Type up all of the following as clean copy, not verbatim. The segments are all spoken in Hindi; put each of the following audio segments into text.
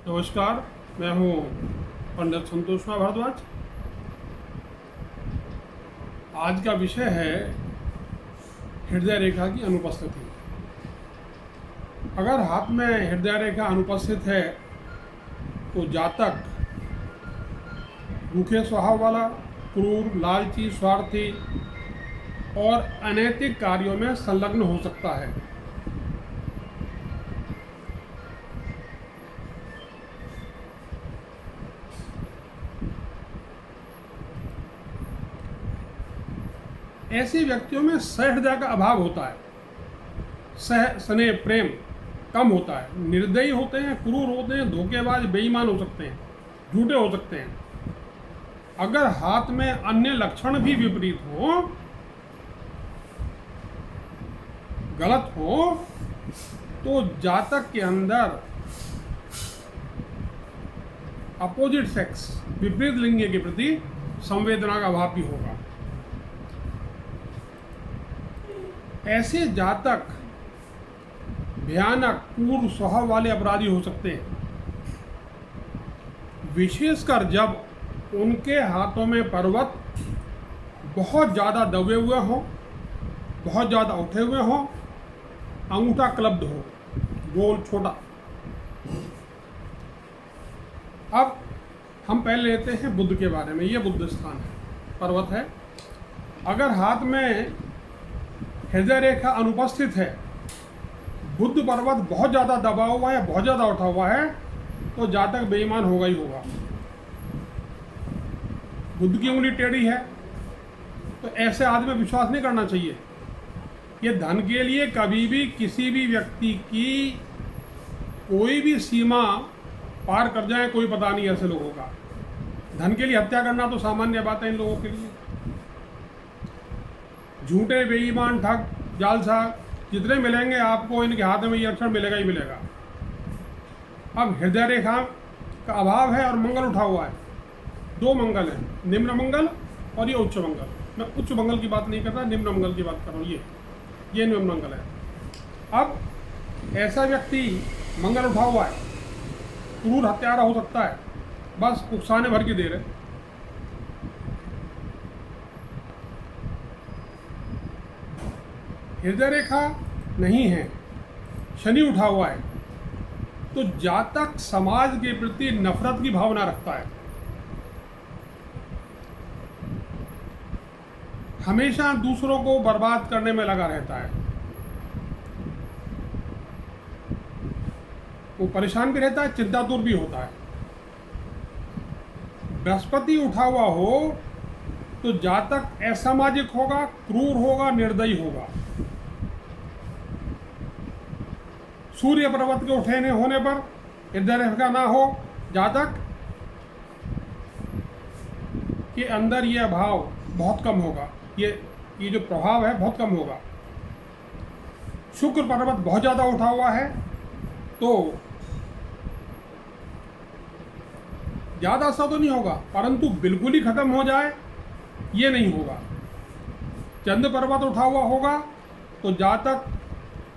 नमस्कार, मैं हूँ पंडित संतोष भारद्वाज। आज का विषय है हृदय रेखा की अनुपस्थिति। अगर हाथ में हृदय रेखा अनुपस्थित है तो जातक रूखे स्वभाव वाला, क्रूर, लालची, स्वार्थी और अनैतिक कार्यों में संलग्न हो सकता है। ऐसे व्यक्तियों में सहृदय का अभाव होता है, स्नेह प्रेम कम होता है, निर्दयी होते हैं, क्रूर होते हैं, धोखेबाज, बेईमान हो सकते हैं, झूठे हो सकते हैं। अगर हाथ में अन्य लक्षण भी विपरीत हो, गलत हो, तो जातक के अंदर अपोजिट सेक्स, विपरीत लिंग के प्रति संवेदना का अभाव भी होगा। ऐसे जातक भयानक, क्रूर स्वभाव वाले अपराधी हो सकते हैं, विशेषकर जब उनके हाथों में पर्वत बहुत ज़्यादा दबे हुए हों, बहुत ज़्यादा उठे हुए हों, अंगूठा क्लब्ध हो, गोल छोटा। अब हम पहले लेते हैं बुध के बारे में। ये बुध स्थान है, पर्वत है। अगर हाथ में हृदय रेखा अनुपस्थित है, बुध पर्वत बहुत ज़्यादा दबा हुआ है, बहुत ज़्यादा उठा हुआ है, तो जातक बेईमान होगा ही होगा। बुध की उंगली टेढ़ी है तो ऐसे आदमी पर विश्वास नहीं करना चाहिए। ये धन के लिए कभी भी किसी भी व्यक्ति की कोई भी सीमा पार कर जाए, कोई पता नहीं ऐसे लोगों का। धन के लिए हत्या करना तो सामान्य बात है इन लोगों के लिए। झूठे, बेईमान, ठग, जालसाज जितने मिलेंगे आपको, इनके हाथ में ये अक्षर मिलेगा ही मिलेगा। अब हृदय रेखा का अभाव है और मंगल उठा हुआ है। दो मंगल हैं, निम्न मंगल और ये उच्च मंगल। मैं उच्च मंगल की बात नहीं कर रहा, निम्न मंगल की बात कर रहा हूँ। ये निम्न मंगल है। अब ऐसा व्यक्ति मंगल उठा हुआ है, क्रूर हत्यारा हो सकता है, बस उकसाने भर की देर है। हृदय रेखा नहीं है, शनि उठा हुआ है, तो जातक समाज के प्रति नफरत की भावना रखता है। हमेशा दूसरों को बर्बाद करने में लगा रहता है। वो परेशान भी रहता है, चिंतातुर भी होता है। बृहस्पति उठा हुआ हो तो जातक असामाजिक होगा, क्रूर होगा, निर्दयी होगा। सूर्य पर्वत के उठे होने पर हृदय रेखा ना हो, जातक के अंदर ये अभाव बहुत कम होगा। ये जो प्रभाव है बहुत कम होगा। शुक्र पर्वत बहुत ज़्यादा उठा हुआ है तो ज़्यादा सा तो नहीं होगा, परंतु बिल्कुल ही खत्म हो जाए ये नहीं होगा। चंद्र पर्वत उठा हुआ होगा तो जातक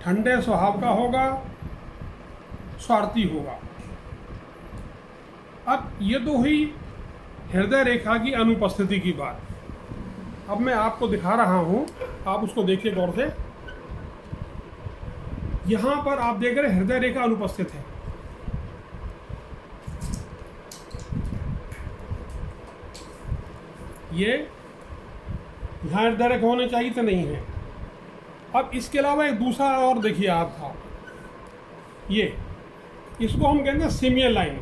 ठंडे स्वभाव का होगा, स्वार्थी होगा। अब ये तो हुई हृदय रेखा की अनुपस्थिति की बात। अब मैं आपको दिखा रहा हूं, आप उसको देखिए गौर से। यहां पर आप देख रहे हैं हृदय रेखा अनुपस्थित है। ये यहां हृदय रेखा होने चाहिए तो नहीं है। अब इसके अलावा एक दूसरा और देखिए आप था, ये इसको हम कहेंगे सीमियल लाइन,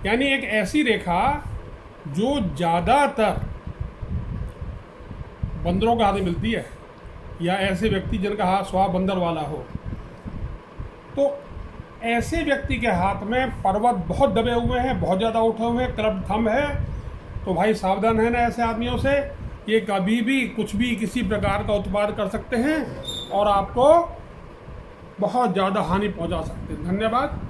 यानी एक ऐसी रेखा जो ज़्यादातर बंदरों के हाथ में मिलती है, या ऐसे व्यक्ति जिनका हाथ स्वभाव बंदर वाला हो। तो ऐसे व्यक्ति के हाथ में पर्वत बहुत दबे हुए हैं, बहुत ज़्यादा उठे हुए हैं, क्लब थंब है, तो भाई सावधान है ना ऐसे आदमियों से। ये कभी भी कुछ भी किसी प्रकार का उत्पाद कर सकते हैं और आपको बहुत ज़्यादा हानि पहुंचा सकते हैं। धन्यवाद।